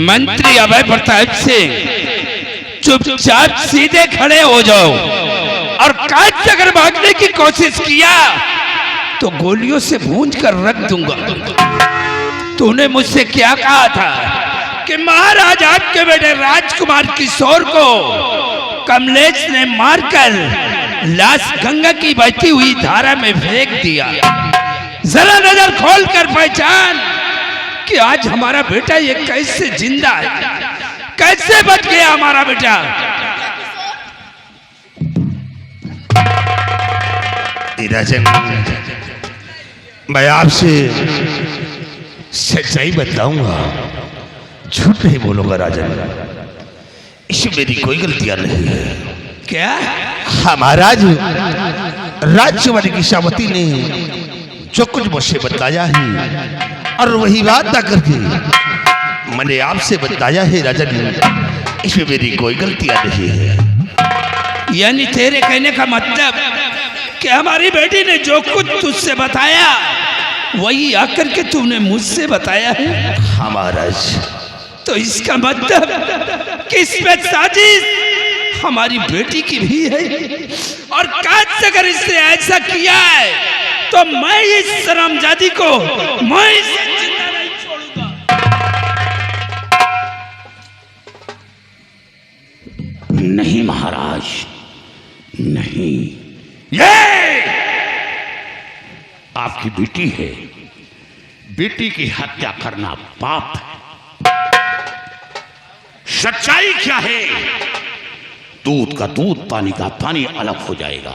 मंत्री अभय प्रताप सिंह, चुपचाप सीधे खड़े हो जाओ, और काट से अगर भागने की कोशिश किया तो गोलियों से भूंज कर रख दूंगा। तूने मुझसे क्या कहा था कि महाराज आपके बेटे राजकुमार किशोर को कमलेश ने मारकर लाश गंगा की बहती हुई धारा में फेंक दिया। जरा नजर खोल कर पहचान कि आज हमारा बेटा ये कैसे जिंदा है, कैसे बच गया हमारा बेटा। राजन, मैं आपसे सच्चाई बताऊंगा, झूठ नहीं बोलूंगा राजन। इसमें मेरी कोई गलतियां नहीं है। क्या? हाँ महाराज, राजकुमारी किशावती ने जो कुछ मुझसे बताया है और वही बात ना करके मैंने आपसे बताया है राजन, इसमें मेरी कोई गलतियां नहीं है। यानी तेरे कहने का मतलब कि हमारी बेटी ने जो कुछ तुझसे बताया वही आकर के तूने मुझसे बताया है? हाँ महाराज। तो इसका मतलब कि इसमें साजिश हमारी बेटी की भी है, और काट से अगर इसने ऐसा किया है तो मैं इस शर्मजादी को मैं इसे जिंदा नहीं छोड़ूंगा। नहीं महाराज, नहीं, ये आपकी बेटी है। बेटी की हत्या करना पाप है। सच्चाई क्या है? दूध का दूध, पानी का पानी अलग हो जाएगा।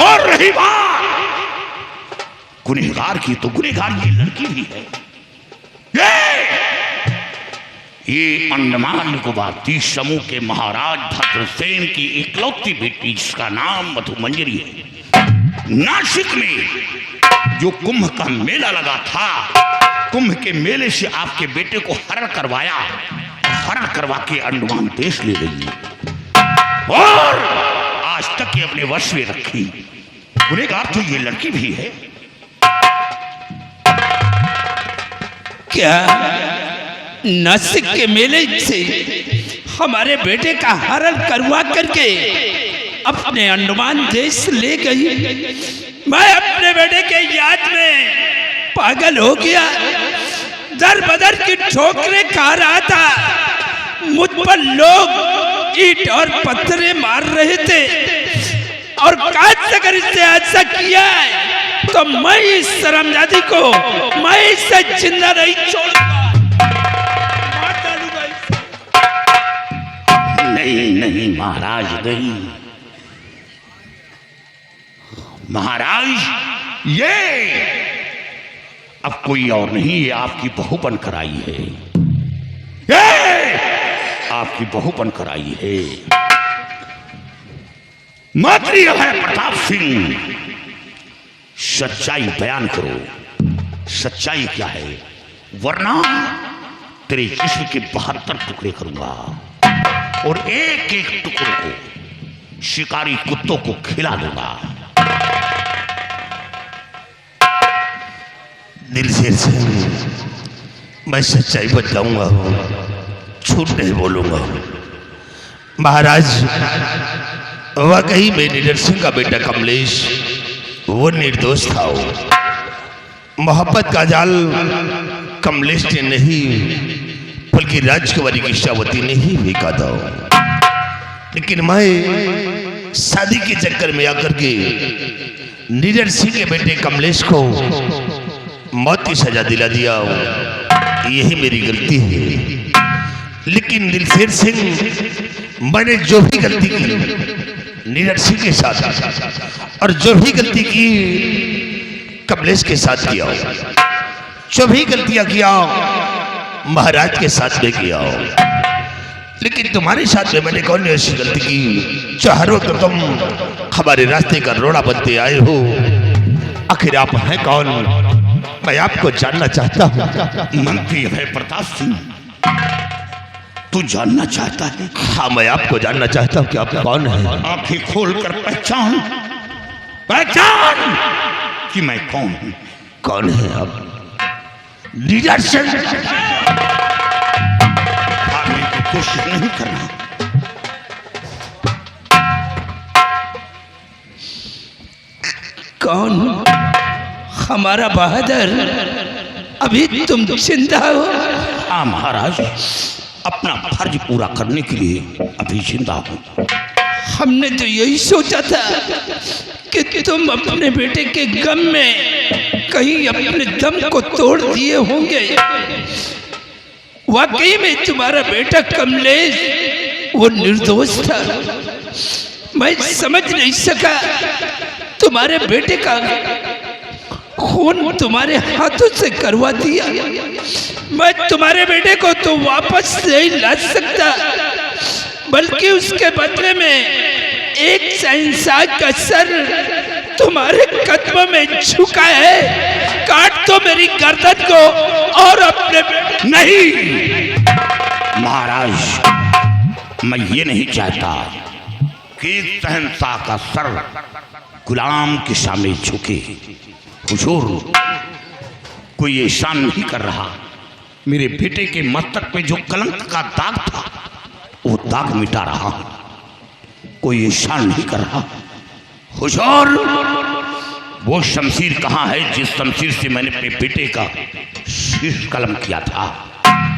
और रही बात गुनहगार की, तो गुनहगार ये लड़की भी है। ये अंडमान निकोबार द्वीप समूह के महाराज भद्रसेन की इकलौती बेटी, जिसका नाम मधुमंजरी है। नासिक में जो कुंभ का मेला लगा था, कुंभ के मेले से आपके बेटे को हरण करवाया, हरण करवा के अंडमान देश ले गई और आज तक ये अपने वश में रखी। गुनहगार तो ये लड़की भी है। क्या नासिक के मेले से हमारे बेटे का हरण करवा करके अपने अंडमान देश ले गई? मैं अपने बेटे के याद में पागल हो गया, दर बदर की ठोकरें खा रहा था, मुझ पर लोग ईंट और पत्थरे मार रहे थे, और काट से अगर इसने ऐसा किया है तो मैं इस शर्मजादी को मैं इसे जिंदा नहीं छोड़ूंगा, मार डालूंगा इसे। नहीं नहीं महाराज, नहीं महाराज, ये अब कोई और नहीं, ये आपकी बहू बनकर आई है। ये आपकी बहू बनकर आई है। मंत्री है प्रताप सिंह, सच्चाई बयान करो। सच्चाई क्या है, वरना तेरे जिस्म के 72 टुकड़े करूंगा और एक एक टुकड़े को शिकारी कुत्तों को खिला दूंगा। दिल से मैं सच्चाई बताऊंगा, झूठ नहीं बोलूंगा। महाराज, वाकई में नीरज सिंह का बेटा कमलेश वो निर्दोष था। मोहब्बत का जाल कमलेश ने नहीं बल्कि राजकुमारी किशावती ने ही फेंका था। लेकिन मैं शादी के चक्कर में आकर के नीरज सिंह के बेटे कमलेश को मौत की सजा दिला दिया, यही मेरी गलती है। लेकिन दिलसेर सिंह, मैंने जो भी गलती की नीरज सिंह के साथ और जो भी गलती की कमलेश के साथ किया, जो भी गलतियां किया महाराज के साथ में किया, लेकिन तुम्हारे साथ में मैंने कौन ऐसी गलती की जो हर वक्त तुम हमारे रास्ते का रोड़ा बनते आए हो? आखिर आप हैं कौन? मैं आपको जानना चाहता हूँ। मंत्री है प्रताप सिंह, तू जानना चाहता है? हाँ, मैं आपको जानना चाहता हूँ कि आप कौन हैं। आंखें खोलकर पहचान, पहचान कि मैं कौन हूँ। कौन है आप? लीडर सिंह, भागने की कोशिश नहीं करना। कौन? हमारा बहादुर, अभी तुम जिंदा हो? हाँ महाराज, अपना फर्ज पूरा करने के लिए अभी जिंदा हूँ। हमने तो यही सोचा था कि तुम अपने बेटे के गम में कहीं अपने दम को तोड़ दिए होंगे। वाकई में तुम्हारा बेटा कमलेश वो निर्दोष था। मैं समझ नहीं सका, तुम्हारे बेटे का खून तुम्हारे हाथों से करवा दिया। मैं तुम्हारे बेटे को तो वापस नहीं ला सकता, बल्कि उसके बदले में एक शहंशाह का सर तुम्हारे कदमों में झुका है। काट दो मेरी गर्दन को और अपने नहीं महाराज, मैं ये नहीं चाहता कि शहंशाह का सर गुलाम के सामने झुके। हुजूर, कोई एहसान नहीं कर रहा। मेरे बेटे के मस्तक पे जो कलंक का दाग था वो दाग मिटा रहा। कोई एहसान नहीं कर रहा। हुजूर, वो शमशीर कहाँ है जिस शमशीर से मैंने अपने बेटे का शीश कलम किया था?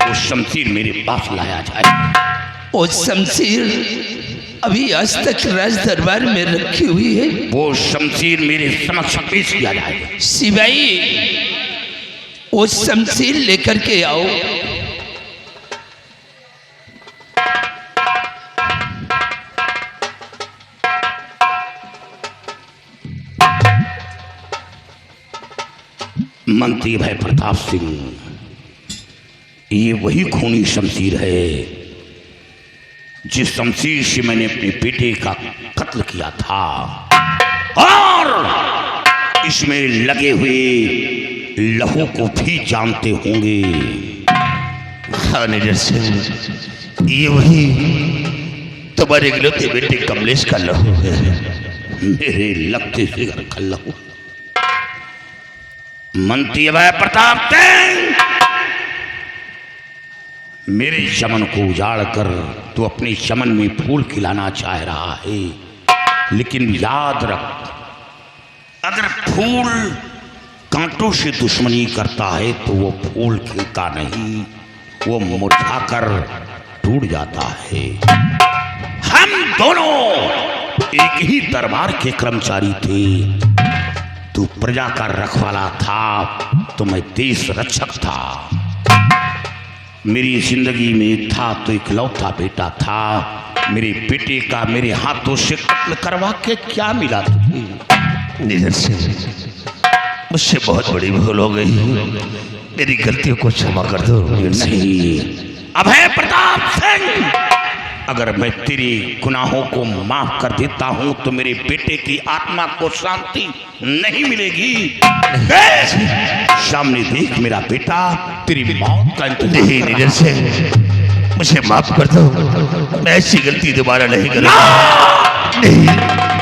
वो शमशीर मेरे पास लाया जाए। वो शमशीर अभी आज तक राज दरबार में रखी हुई है। वो शमशीर मेरे समक्ष पेश किया जाए। सिपाही, वो शमशीर लेकर के आओ। मंत्री भाई प्रताप सिंह, ये वही खूनी शमशीर है जिस शमशीर से मैंने अपने बेटे का कत्ल किया था, और इसमें लगे हुए लहू को भी जानते होंगे। हाँ लीडर सिंह, ये वही तुम्हारे इकलौते बेटे कमलेश का लहू है। मेरे लगते से घर का लहू। मंत्री भाई प्रताप सिंह, मेरे चमन को उजाड़ कर तू अपने चमन में फूल खिलाना चाह रहा है, लेकिन याद रख, अगर फूल कांटों से दुश्मनी करता है तो वो फूल खिलता नहीं, वो मुरझाकर टूट जाता है। हम दोनों एक ही दरबार के कर्मचारी थे। तू प्रजा का रखवाला था तो मैं देश रक्षक था। मेरी जिंदगी में था तो इकलौता बेटा था। मेरे बेटे का मेरे हाथों से कत्ल करवा के क्या मिला तुझे? लीडर सिंह, मुझसे बहुत बड़ी भूल हो गई। मेरी गलतियों को क्षमा कर दो। नहीं अभय प्रताप सिंह, अगर मैं तेरे गुनाहों को माफ कर देता हूं तो मेरे बेटे की आत्मा को शांति नहीं मिलेगी। सामने देख, मेरा बेटा तेरी मौत का इंतजार। नहीं लीडर सिंह, मुझे माफ कर दो। मैं ऐसी गलती दोबारा नहीं करूंगा। नहीं।